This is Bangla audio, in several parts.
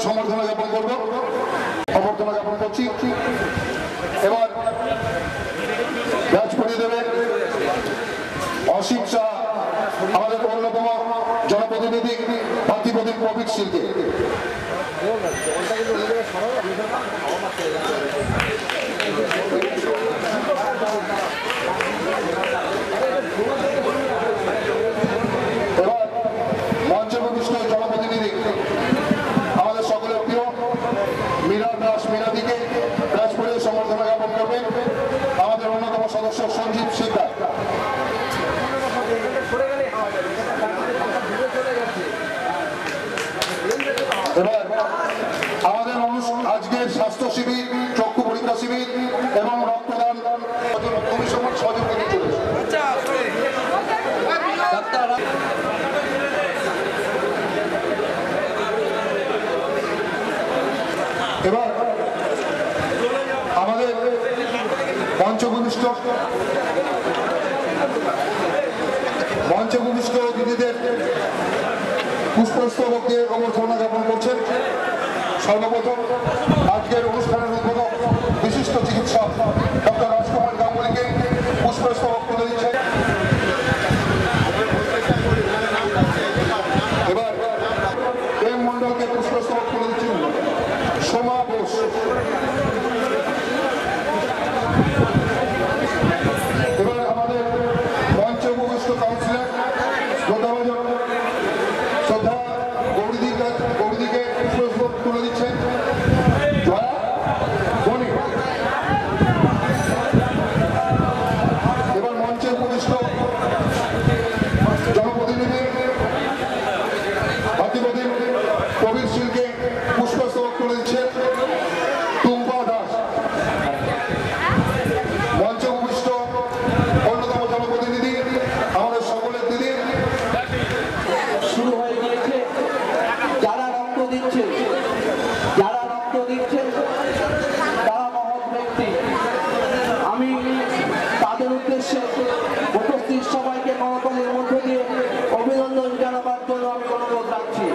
সম্বর্ধনা জ্ঞাপন করবো, অভ্যর্থনা জ্ঞাপন করছি। এবার ব্যাচ পরিয়ে দেবে অসীম শাহ, আমাদের অন্যতম জনপ্রতিনিধি ভাতৃপ্রদীপ প্রবীর শিল্পী। এবার মঞ্চভূমিষ্ঠ জনপ্রতিনিধি আমাদের সকলের প্রিয় মীরা দাস মীরাদিকে ব্যাচ পরিয়ে সম্বর্ধনা জ্ঞাপন করবেন আমাদের অন্যতম সদস্য সঞ্জীব শিকদার। এবার আমাদের আজকের স্বাস্থ্য শিবির, চক্ষু পরীক্ষা শিবির এবং রক্তদান কমিশনের সহযোগিতা নিয়ে চলেছে। এবার আমাদের মঞ্চভূমিষ্ঠ দিদিদের পুষ্পস্তবক দিয়ে অভ্যর্থনা জ্ঞাপন করছেন। সর্বপ্রথম আজকের অনুষ্ঠানের উদ্বোধক বিশিষ্ট চিকিৎসক ডক্টর রাজকুমার গাঙ্গুলিকে পুষ্পস্তবক তুলে দিচ্ছেন। এবার এম মন্ডলকে পুষ্পস্তবক তুলে দিচ্ছেন সোমা বোস। এবার আমাদের মঞ্চে উপবিষ্ট কাউন্সিলর শ্রদ্ধা গৌরীদিকে পুষ্পস্তবক তুলে দিচ্ছেন জয়া বণি। এবার মঞ্চে উপবিষ্ট জনপ্রতিনিধি ভাতৃপ্রদীপ প্রবীর শীলকে পুষ্পস্তবক তুলে দিচ্ছেন টুম্পা দাস। মঞ্চে উপবিষ্ট অন্যতম জনপ্রতিনিধি আমাদের সকলের দিদি। শুরু হয়ে গিয়েছে, যারা রক্ত দিচ্ছে তারা মহৎ ব্যক্তি। আমি তাদের উদ্দেশ্যে উপস্থিত সবাইকে করতালির মধ্য দিয়ে অভিনন্দন জানাবার জন্য আমি অনুরোধ রাখছি।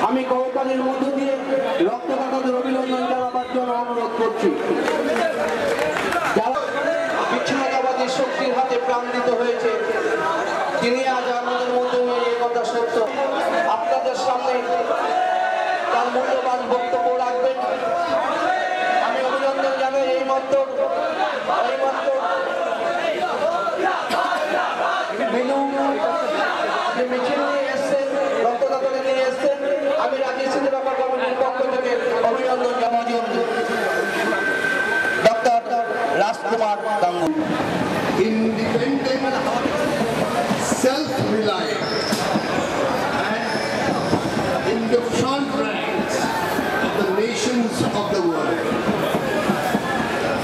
আমি করতালির মধ্য দিয়ে রক্তদাতাদের অভিনন্দন জানাবার জন্য অনুরোধ করছি। যারা বিচ্ছিন্নতাবাদী শক্তির হাতে প্রাণ দিতে হয়েছে, তিনি আজ আমাদের মধ্যে নেই, এ কথা সত্য। আপনাদের সামনে তার মূল্যবান বক্তব্য রাখবেন। আমি অভিনন্দন জানাই এই মাত্র মিছিল নিয়ে এসছেন, রক্তদাতাকে নিয়ে এসছেন। আমি রাজ্য সিনেমা কমিটির পক্ষ থেকে অভিনন্দন জানাই doctor Rajkumar Ganguly. Independent, self-reliant, and in the front ranks of the nations of the world.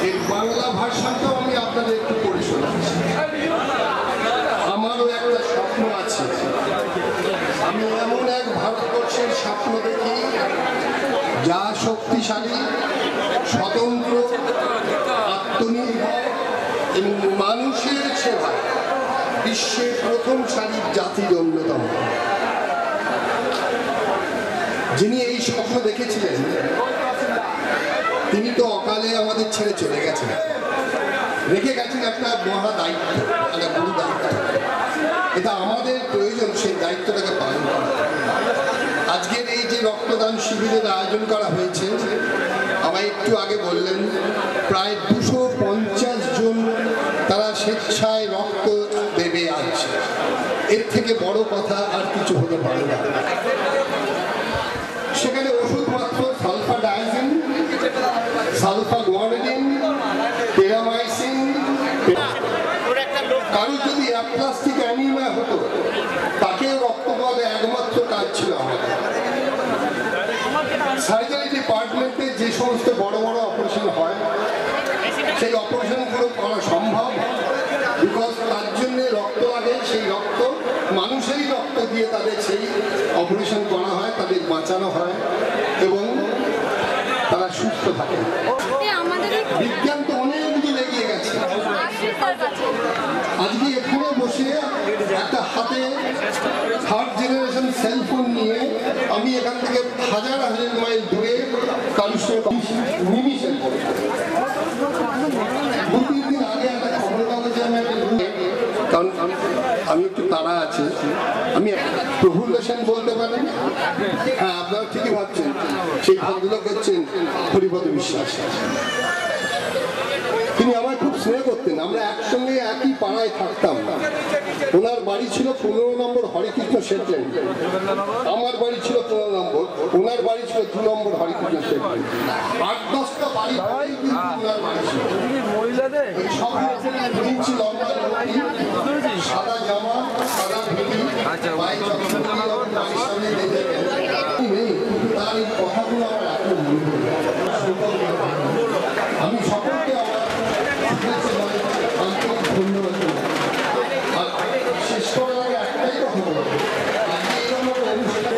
এই বাংলা ভাষাটাও আমি আপনাদের একটু পড়ে শোনাচ্ছি। আমারও একটা স্বপ্ন আছে, আমি এমন এক ভারতবর্ষের স্বপ্ন দেখি যা শক্তিশালী, স্বতন্ত্র, আত্মনির্ভর এবং মানুষের সেবায় বিশ্বের প্রথম সারির জাতির অন্যতম। যিনি এই স্বপ্ন দেখেছিলেন তিনি তো অকালে আমাদের ছেড়ে চলে গেছেন, রেখে গেছেন একটা মহা দায়িত্ব, একটা গুরু দায়িত্ব। এটা আমাদের প্রয়োজন সেই দায়িত্বটাকে পালন করা। আজকের এই যে রক্তদান শিবিরের আয়োজন করা হয়েছে, আমায় একটু আগে বললেন প্রায় 250 জন তারা স্বেচ্ছায় রক্ত দেবে আজ। এর থেকে বড় কথা আর কিছু হতে পারে না। সেখানে ওষুধপত্র সালফাডায়াজিন, সালফাগুয়ানিডিন, টেরামাইসিন। কারো যদি অ্যাপ্লাস্টিক অ্যানিমিয়া হতো তাকেও রক্ত দেওয়ার একমাত্র কাজ ছিল আমাদের। সার্জারি ডিপার্টমেন্টে যে সমস্ত বড় বড় অপারেশন হয় সেই অপারেশনগুলো করা সম্ভব, বিকজ তার জন্যে রক্ত লাগে। সেই রক্ত মানুষেরই রক্ত দিয়ে তাদের সেই অপারেশন করা হয়, তাদের বাঁচানো হয় এবং তারা সুস্থ থাকে। বিজ্ঞান তো অনেক দূর এগিয়ে গেছে। আজকে এখানে বসে একটা হাতে 3rd জেনারেশন সেলফোন নিয়ে আমি এখান থেকে হাজার হাজার মাইল আমি প্রফুল্ল সেন বলতে পারেন? হ্যাঁ, আপনারা ঠিকই ভাবছেন, সেই ভদ্রলোক হচ্ছেন হরিপদ বিশ্বাস। তিনি আমায় খুব স্নেহ করতেন, আমরা একসঙ্গে একই পাড়ায় থাকতাম। ওনার বাড়ি ছিল 15 নম্বর হরিকৃষ্ণ সেট লেন, আমার বাড়ি ছিল 15 নম্বর, ওনার বাড়ি ছিল 2 নম্বর হরিকৃষ্ণ সেট লেন। 8-10টা বাড়ি কিন্তু ওনার বাড়ি ছিল। সব ইঞ্চি লম্বা লুঙ্গি, সাদা জামা, সাদা ধুতি, পায়ে চশমা, বাড়ির সামনে লেগে নেই। তার এই কথাগুলো আমার এত মনে পড়ে। আমি সকলকে আমার আন্তরিক ধন্যবাদ জানাই। আর শেষ করার আগে একটাই কথা বলবো,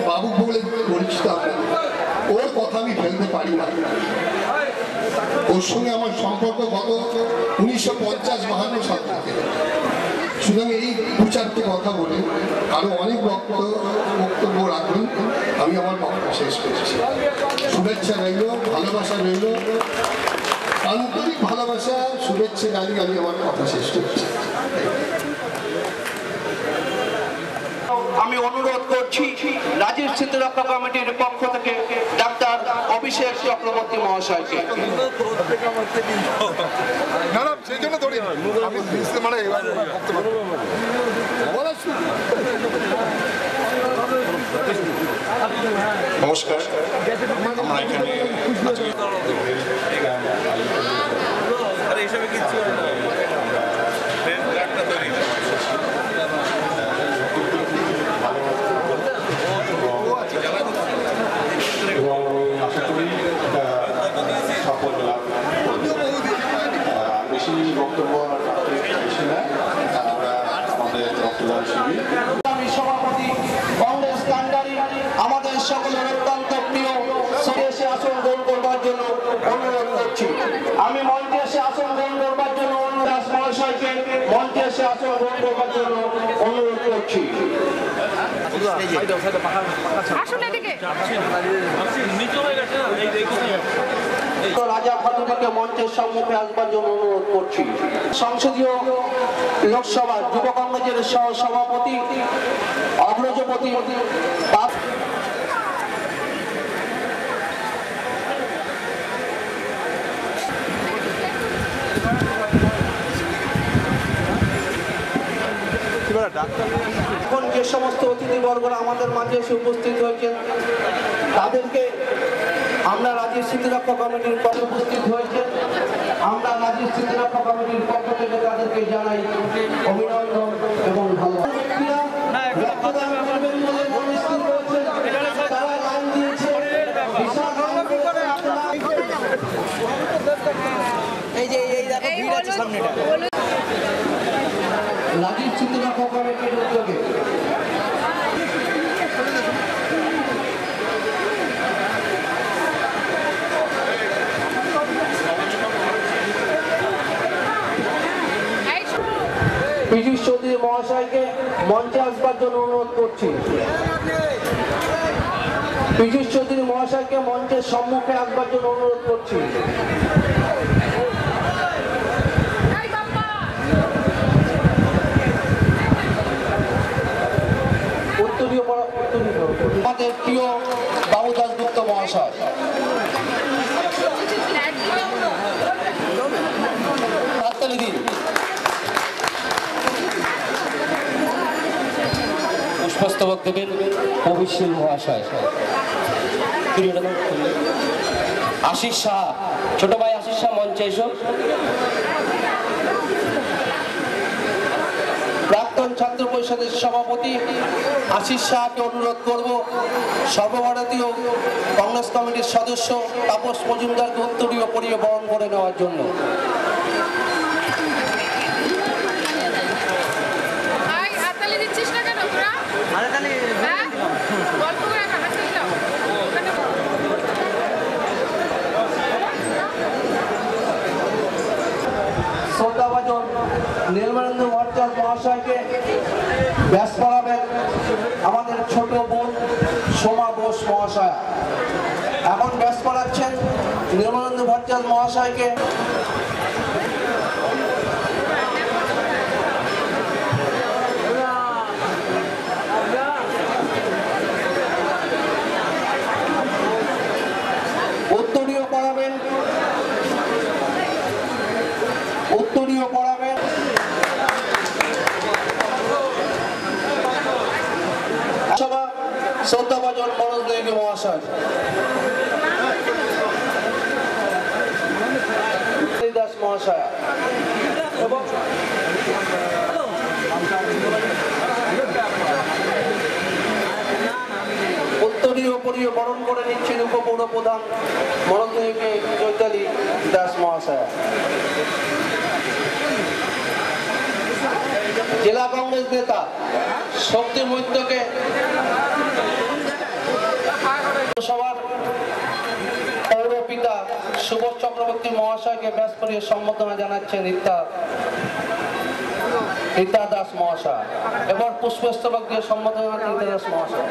বাবু বলে পরিচিত আপনার, ওর কথা আমি ফেলতে পারি না। ওর সঙ্গে আমার সম্পর্ক গত 1950-52 সাল থেকে। সুতরাং এই 2-4টে কথা বলে আরো অনেক বক্তব্য রাখবেন, আমি আমার বক্তব্য শেষ করছি। শুভেচ্ছা রইল, ভালোবাসা রইল, আন্তরিক ভালোবাসা, শুভেচ্ছা জানিয়ে আমি আমার কথা শেষ করছি। আমি অনুরোধ করছি রাজীব স্মৃতিরক্ষা কমিটির পক্ষ থেকে ডাক্তার অভিষেক চক্রবর্তী মহাশয়কে। নমস্কার, আমরা এখানে এবং আশা করি এটা সফল লাভ বেশি বক্তব্য রাখতে চাইছি না, আমরা আমাদের রক্তদান শিবির। আমি সভাপতি কংগ্রেস কান্ডারি আমাদের সকলের অত্যন্ত প্রিয় এসে আসন গ্রহণ করবার জন্য অনুরোধ করছি। আমি মঞ্চে এসে আসন গ্রহণ করবার জন্য দাস মহাশয়কে মঞ্চে এসে আসন গ্রহণ করবার জন্য অনুরোধ করছি। রাজা খাতুনকে মঞ্চের সম্মুখে আসবার জন্য অনুরোধ করছি। সংসদীয় লোকসভা যুব কংগ্রেসের সহ সভাপতি অগ্রজপতি এখন যে সমস্ত অতিথিবর্গরা আমাদের মাঝে এসে উপস্থিত হয়েছেন তাদেরকে আমরা রাজীব স্মৃতিরক্ষা কমিটির পক্ষে উপস্থিত হয়েছেন, আমরা রাজীব স্মৃতিরক্ষা কমিটির পক্ষ থেকে তাদেরকে জানাই অভিনন্দন এবং ভালোবাসা। রাজীব স্মৃতিরক্ষা কমিটির উদ্যোগে পীযূষ চৌধুরী মহাশয়কে মঞ্চে আসবার জন্য অনুরোধ করছি। পীযূষ চৌধুরী মহাশয়কে মঞ্চের সম্মুখে আসবার জন্য অনুরোধ করছি। আমাদের প্রিয় বাবু দাশগুপ্ত মহাশয়, পুষ্পস্তবক দেবেন অভিষেক মহাশয়। আশিস শাহ, ছোট ভাই আশিস শাহ মঞ্চে এসো। প্রাক্তন ছাত্র পরিষদের সভাপতি আশিস শাহকে অনুরোধ করব সর্বভারতীয় কংগ্রেস কমিটির সদস্য তাপস মজুমদারকে উত্তরীয় পরিয়ে বরণ করে নেওয়ার জন্য। শ্রদ্ধাভাজন নীলমানন্দ ভট্টাচার্য মহাশয়কে ব্যাস পড়াবেন আমাদের ছোট বোন সোমা বোস মহাশয়। এখন ব্যাস পড়াচ্ছেন নীলমানন্দ ভট্টাচার্য মহাশয়কে। মহাশয়, দাস মহাশয় এবং উত্তরীয় উপরীয় বরণ করে নিচ্ছেন উপপৌর প্রধান মরণদেবী চৈতালি দাস মহাশয়। জেলা কংগ্রেস নেতা শক্তি মৈত্রকে সভার পৌরপিতা সুবোধ চক্রবর্তী মহাশয়কে ব্যাস করিয়ে সম্বোধনা জানাচ্ছেন রীতা দাস মহাশয়। এবার পুষ্পস্তবক দিয়ে সম্বোধনা জানাচ্ছেন রীতা দাস মহাশয়।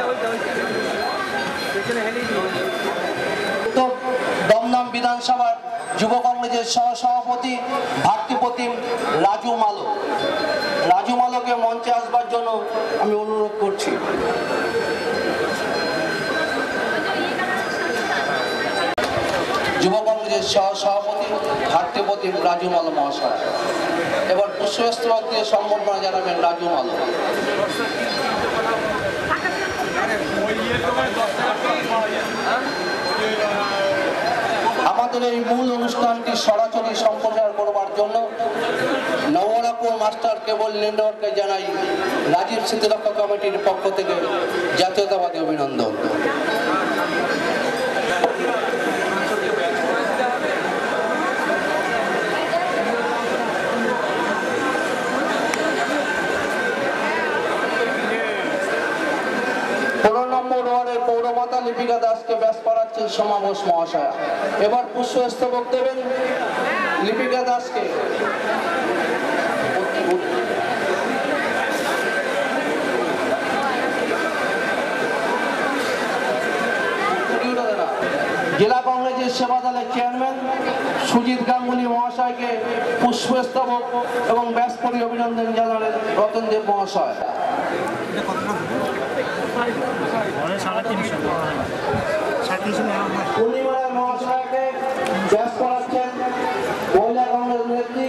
দমদম বিধানসভার যুব কংগ্রেসের সহসভাপতি ভাতৃপ্রতিম রাজু মালোকে মঞ্চে আসবার জন্য আমি অনুরোধ করছি। যুব কংগ্রেসের সহসভাপতি ভাতৃপ্রতিম রাজু মালো মহাশয় এবার পুষ্পস্তবক দিয়ে সম্বর্ধনা জানাবেন রাজু মালো। আমাদের এই মূল অনুষ্ঠানটি সরাসরি সম্প্রচার করবার জন্য নবরঙ্গপুর মাস্টার কেবল নেটওয়ার্কে জানাই রাজীব স্মৃতিরক্ষা কমিটির পক্ষ থেকে জাতীয়তাবাদী অভিনন্দন। পৌরমাতা লিপিকা দাসকে ব্যাস করাচ্ছেন সমাবেশ মহাশয়া। এবার পুষ্পস্তবক দেবেন লিপিকা দাসকে। জেলা কংগ্রেসের সেবা দলের চেয়ারম্যান সুজিত গাঙ্গুলি মহাশয়কে পুষ্পস্তবক এবং ব্যাস করে অভিনন্দন জানালেন রতন দেব মহাশয়। মহাশয়কে ব্যাস করাচ্ছেন মহিলা কংগ্রেস নেত্রী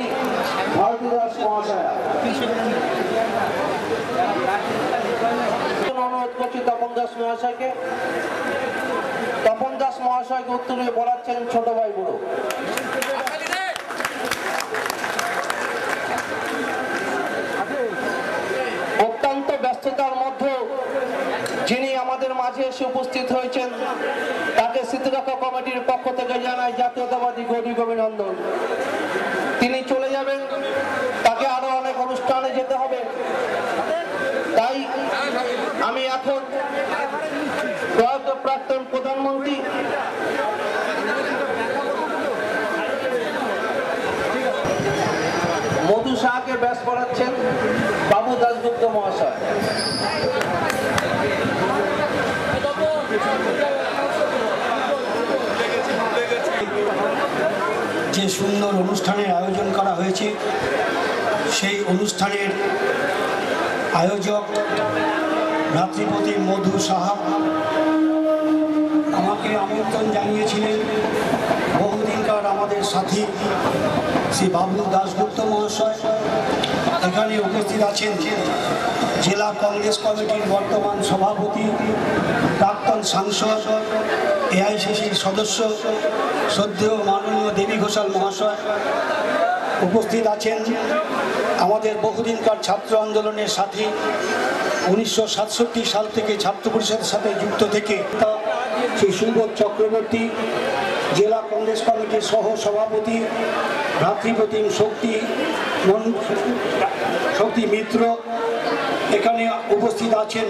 ভারতী দাস মহাশয়। অনুরোধ করছি তপন দাস মহাশয়কে উত্তরে বলাচ্ছেন ছোট ভাই বুড়ো। অত্যন্ত ব্যস্ততার মধ্যে যিনি আমাদের মাঝে এসে উপস্থিত হয়েছেন তাকে স্মৃতিরক্ষা কমিটির পক্ষ থেকে জানাই জাতীয়তাবাদী গৌরী অভিনন্দন। তিনি চলে যাবেন, তাকে আরো অনেক অনুষ্ঠানে যেতে হবে, তাই আমি এখন প্রয়াত প্রাক্তন প্রধানমন্ত্রী মধু শাহকে ব্যাস করাচ্ছেন বাবু দাশগুপ্ত মহাশয়। যে সুন্দর অনুষ্ঠানের আয়োজন করা হয়েছে সেই অনুষ্ঠানের আয়োজক ভাতৃপ্রতিম মধু সাহা আমাকে আমন্ত্রণ জানিয়েছিলেন। বহুদিনকার আমাদের সাথী শ্রী বাবু দাশগুপ্ত মহাশয় এখানে উপস্থিত আছেন। জেলা কংগ্রেস কমিটির বর্তমান সভাপতি, প্রাক্তন সাংসদ, এআইসিসির সদস্য শ্রদ্ধেয় মাননীয় দেবী ঘোষাল মহাশয় উপস্থিত আছেন। আমাদের বহুদিনকার ছাত্র আন্দোলনের সাথে 1967 সাল থেকে ছাত্র পরিষদের সাথে যুক্ত থেকে শ্রী সুবোধ চক্রবর্তী, জেলা কংগ্রেস কমিটির সহ সভাপতি ভাতৃপ্রতিম শক্তি মিত্র এখানে উপস্থিত আছেন।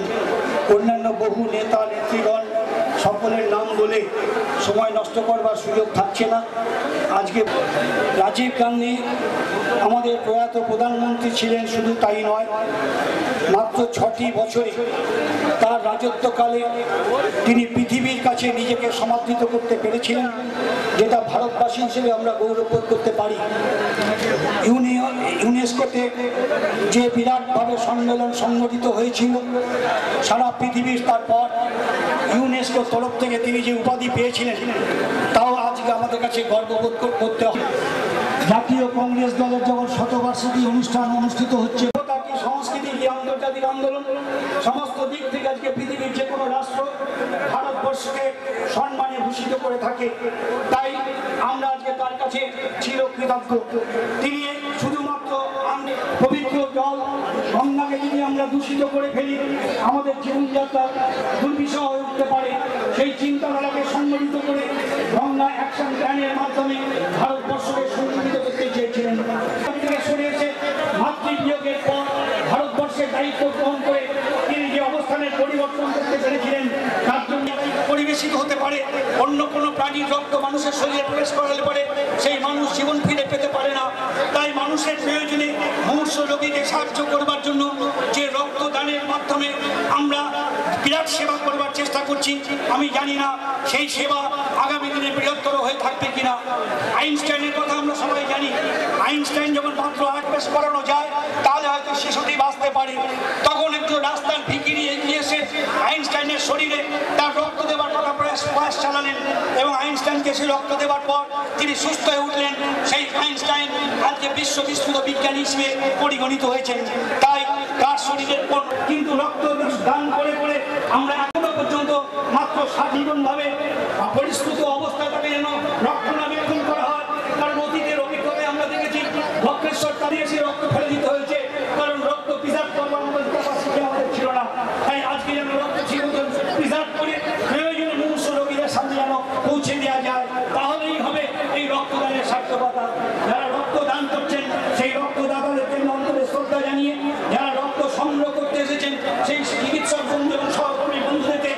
অন্যান্য বহু নেতা নেত্রীগণ, সকলের নাম বলে সময় নষ্ট করবার সুযোগ থাকছে না। আজকে রাজীব গান্ধী আমাদের প্রয়াত প্রধানমন্ত্রী ছিলেন, শুধু তাই নয়, মাত্র 6টি বছরে তার রাজত্বকালে তিনি পৃথিবীর কাছে নিজেকে সমাদৃত করতে পেরেছিলেন, যেটা ভারতবাসী হিসেবে আমরা গৌরববোধ করতে পারি। ইউনেস্কোতে যে বিরাটভাবে সম্মেলন সংগঠিত হয়েছিল সারা পৃথিবীর, তারপর ইউনেস্কোর তরফ থেকে তিনি যে উপাধি পেয়েছিলেন তাও আজকে আমাদের কাছে গর্ববোধ করতে হয়। জাতীয় কংগ্রেস দলের যখন শতবার্ষিকী অনুষ্ঠান অনুষ্ঠিত হচ্ছে, সংস্কৃতি কি আন্তর্জাতিক আন্দোলন, সমস্ত দিক থেকে আজকে পৃথিবীর যে কোনো রাষ্ট্র ভারতবর্ষকে সম্মানে ভূষিত করে থাকে। তাই আমরা আজকে তার কাছে চিরকৃতজ্ঞ। তিনি শুধুমাত্র পবিত্র জল গঙ্গাকে যদি আমরা দূষিত করে ফেলি আমাদের জীবনযাত্রা দুর্বিষহ হয়ে উঠতে পারে, সেই চিন্তাধারাকে সংগঠিত করে গঙ্গা অ্যাকশন প্ল্যানের মাধ্যমে ভারতবর্ষকে সংগঠিত করতে চেয়েছিলেন। থেকে সরে এসে মাতৃবিয়োগের পর ভারতবর্ষের দায়িত্ব গ্রহণ করে তিনি যে অবস্থানের পরিবর্তন করতে পেরেছিলেন তার জন্য পরিবেশিত হতে পারে অন্য কোনো প্রাণীর রক্ত মানুষের শরীরে প্রবেশ করালে পরে সেই মানুষ জীবন ফিরে পেতে পারে না। তাই মানুষের প্রয়োজনে মুমূর্ষ রোগীকে সাহায্য করবার জন্য যে রক্তদানের মাধ্যমে আমরা বিরাট সেবা করবার চেষ্টা করছি, আমি জানি না সেই সেবা আগামী দিনে বৃহত্তর হয়ে থাকবে কিনা। আইনস্টাইনের কথা আমরা সবাই জানি, আইনস্টাইন যখন মাত্র 8 মাস করানো যায় তাহলে হয়তো শিশুটি বাঁচতে পারে। তখন একটু রাস্তার ভিকিরি এগিয়ে এসে আইনস্টাইনের শরীরে তার রক্ত দেওয়ার কথা প্রয়াস চালালেন এবং আইনস্টাইনকে সে রক্ত দেওয়ার পর তিনি সুস্থ হয়ে উঠলেন। সেই আইনস্টাইন আজকে বিশ্ববিশ্রুত বিজ্ঞানী হিসেবে পরিগণিত হয়েছেন। তাই তার শরীরের পর কিন্তু রক্ত দান করে করে আমরা এখনো পর্যন্ত মাত্র স্বাধীনভাবে পরিস্ফুট অবস্থায় তাকে যেন রক্ষণাবেক্ষণ করা হয়। কারণ অতীতের অভিজ্ঞতায় আমরা দেখেছি বক্রেশ্বর তাদের এসে রক্ত ফেলে দিতে হয়েছে, কারণ রক্ত প্রিজার্ভ করবার মতো ক্যাপাসিটি আমাদের ছিল না। তাই আজকে যেন রক্ত প্রিজার্ভ করে প্রয়োজনে মুমূর্ষ রোগীদের সামনে যেন পৌঁছে দেওয়া যায়, তাহলেই হবে এই রক্তদানের সার্থকতা। যারা রক্তদান করছেন সেই রক্তদাতাদের জন্য অন্তরে শ্রদ্ধা জানিয়ে, যারা রক্ত সংগ্রহ করতে এসেছেন সেই চিকিৎসক বন্ধু এবং সহকর্মী বন্ধুদেরকে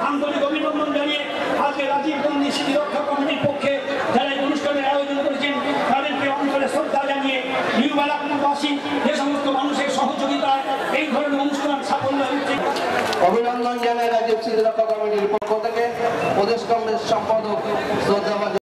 আন্তরিক অভিনন্দন জানিয়ে আজকে রাজীব গান্ধী স্মৃতি রক্ষা কমিটির পক্ষে যারা এই অনুষ্ঠানের আয়োজন করেছেন তাদেরকে অন্তরে শ্রদ্ধা জানিয়ে নিউ ব্যারাকপুরবাসী যে সমস্ত মানুষের সহযোগিতায় এই ধরনের অনুষ্ঠান সাফল্য হচ্ছে অভিনন্দন জানাই রাজীব স্মৃতি রক্ষা কমিটির